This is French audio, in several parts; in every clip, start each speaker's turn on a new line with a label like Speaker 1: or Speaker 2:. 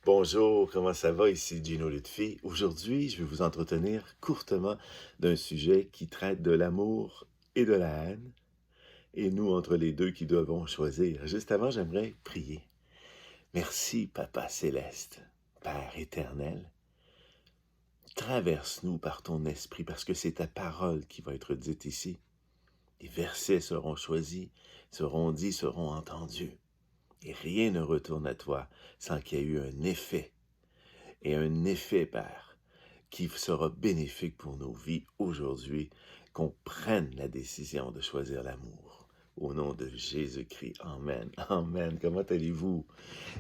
Speaker 1: Bonjour, comment ça va? Ici Gino Lutfi. Aujourd'hui, je vais vous entretenir courtement d'un sujet qui traite de l'amour et de la haine, et nous entre les deux qui devons choisir. Juste avant, j'aimerais prier. Merci, Papa céleste, Père éternel. Traverse-nous par ton esprit, parce que c'est ta parole qui va être dite ici. Les versets seront choisis, seront dits, seront entendus. Et rien ne retourne à toi sans qu'il y ait eu un effet. Et un effet, Père, qui sera bénéfique pour nos vies aujourd'hui, qu'on prenne la décision de choisir l'amour. Au nom de Jésus-Christ. Amen. Amen. Comment allez-vous?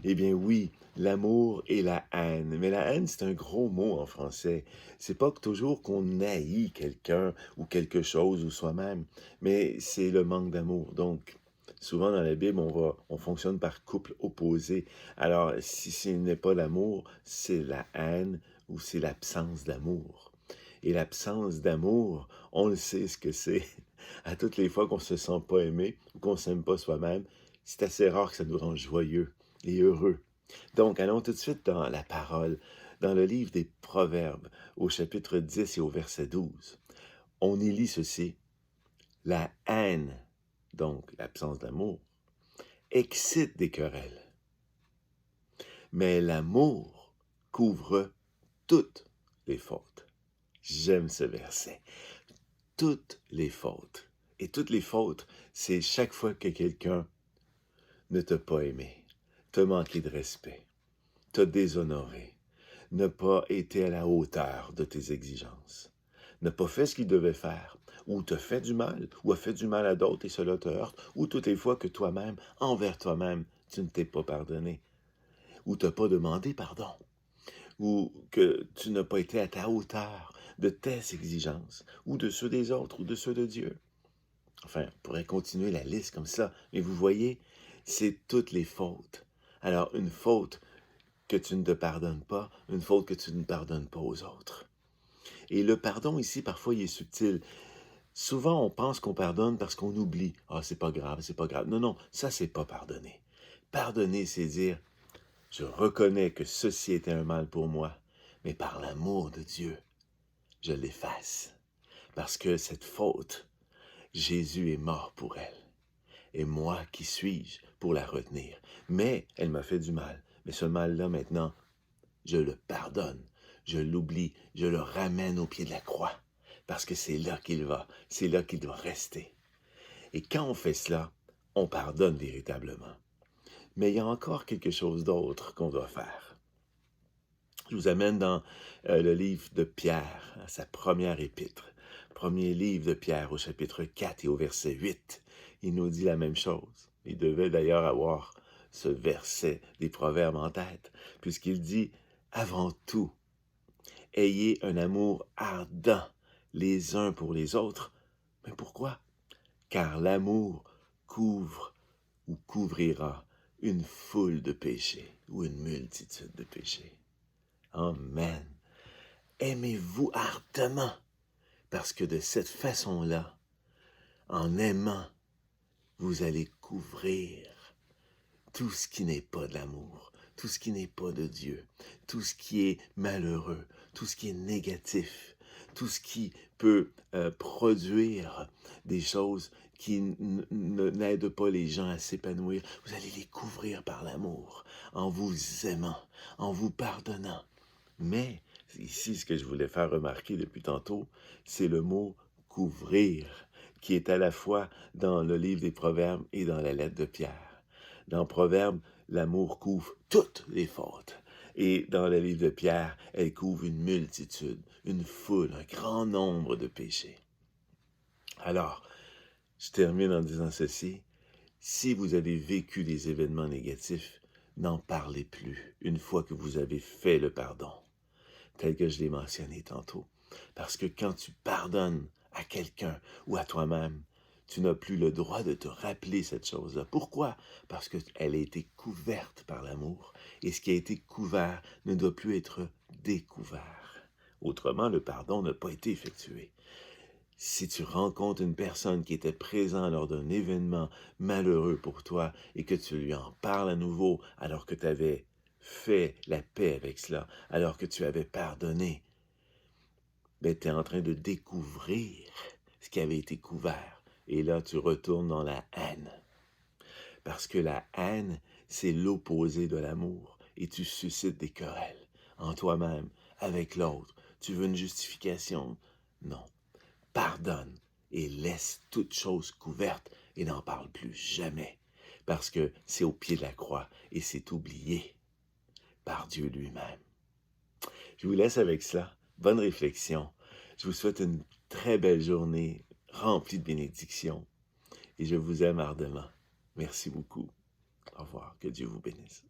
Speaker 1: Eh bien oui, l'amour et la haine. Mais la haine, c'est un gros mot en français. C'est pas que toujours qu'on haït quelqu'un ou quelque chose ou soi-même, mais c'est le manque d'amour. Donc, souvent dans la Bible, on fonctionne par couple opposé. Alors, si ce n'est pas l'amour, c'est la haine ou c'est l'absence d'amour. Et l'absence d'amour, on le sait ce que c'est. À toutes les fois qu'on se sent pas aimé ou qu'on s'aime pas soi-même, c'est assez rare que ça nous rende joyeux et heureux. Donc, allons tout de suite dans la parole, dans le livre des Proverbes, au chapitre 10 et au verset 12. On y lit ceci: la haine, donc l'absence d'amour, excite des querelles, mais l'amour couvre toutes les fautes. J'aime ce verset. Toutes les fautes. Et toutes les fautes, c'est chaque fois que quelqu'un ne t'a pas aimé, t'a manqué de respect, t'a déshonoré, n'a pas été à la hauteur de tes exigences, n'a pas fait ce qu'il devait faire, ou t'a fait du mal, ou a fait du mal à d'autres et cela te heurte, ou toutes les fois que toi-même, envers toi-même, tu ne t'es pas pardonné, ou t'as pas demandé pardon, ou que tu n'as pas été à ta hauteur de tes exigences, ou de ceux des autres, ou de ceux de Dieu. Enfin, on pourrait continuer la liste comme ça, mais vous voyez, c'est toutes les fautes. Alors, une faute que tu ne te pardonnes pas, une faute que tu ne pardonnes pas aux autres. Et le pardon ici, parfois, il est subtil. Souvent, on pense qu'on pardonne parce qu'on oublie. Ah, c'est pas grave, c'est pas grave. Non, non, ça, c'est pas pardonner. Pardonner, c'est dire, je reconnais que ceci était un mal pour moi, mais par l'amour de Dieu, je l'efface. Parce que cette faute, Jésus est mort pour elle. Et moi, qui suis-je pour la retenir? Mais elle m'a fait du mal. Mais ce mal-là, maintenant, je le pardonne, je l'oublie, je le ramène au pied de la croix, parce que c'est là qu'il va, c'est là qu'il doit rester. Et quand on fait cela, on pardonne véritablement. Mais il y a encore quelque chose d'autre qu'on doit faire. Je vous amène dans le livre de Pierre, à sa première épître. Premier livre de Pierre au chapitre 4 et au verset 8. Il nous dit la même chose. Il devait d'ailleurs avoir ce verset des Proverbes en tête, puisqu'il dit « Avant tout, ayez un amour ardent les uns pour les autres. » Mais pourquoi? Car l'amour couvre ou couvrira une foule de péchés ou une multitude de péchés. Amen. Aimez-vous ardemment, parce que de cette façon-là, en aimant, vous allez couvrir tout ce qui n'est pas de l'amour, tout ce qui n'est pas de Dieu, tout ce qui est malheureux, tout ce qui est négatif, tout ce qui peut produire des choses qui n'aident pas les gens à s'épanouir. Vous allez les couvrir par l'amour, en vous aimant, en vous pardonnant. Mais ici, ce que je voulais faire remarquer depuis tantôt, c'est le mot « couvrir » qui est à la fois dans le livre des Proverbes et dans la lettre de Pierre. Dans Proverbes, l'amour couvre toutes les fautes. Et dans le livre de Pierre, elle couvre une multitude, une foule, un grand nombre de péchés. Alors, je termine en disant ceci. Si vous avez vécu des événements négatifs, n'en parlez plus une fois que vous avez fait le pardon, tel que je l'ai mentionné tantôt. Parce que quand tu pardonnes à quelqu'un ou à toi-même, tu n'as plus le droit de te rappeler cette chose-là. Pourquoi? Parce qu'elle a été couverte par l'amour. Et ce qui a été couvert ne doit plus être découvert. Autrement, le pardon n'a pas été effectué. Si tu rencontres une personne qui était présente lors d'un événement malheureux pour toi et que tu lui en parles à nouveau alors que tu avais fait la paix avec cela, alors que tu avais pardonné, ben, tu es en train de découvrir ce qui avait été couvert. Et là, tu retournes dans la haine. Parce que la haine, c'est l'opposé de l'amour. Et tu suscites des querelles en toi-même, avec l'autre. Tu veux une justification? Non. Pardonne et laisse toute chose couverte et n'en parle plus jamais. Parce que c'est au pied de la croix et c'est oublié par Dieu lui-même. Je vous laisse avec cela. Bonne réflexion. Je vous souhaite une très belle journée remplie de bénédictions et je vous aime ardemment. Merci beaucoup. Au revoir. Que Dieu vous bénisse.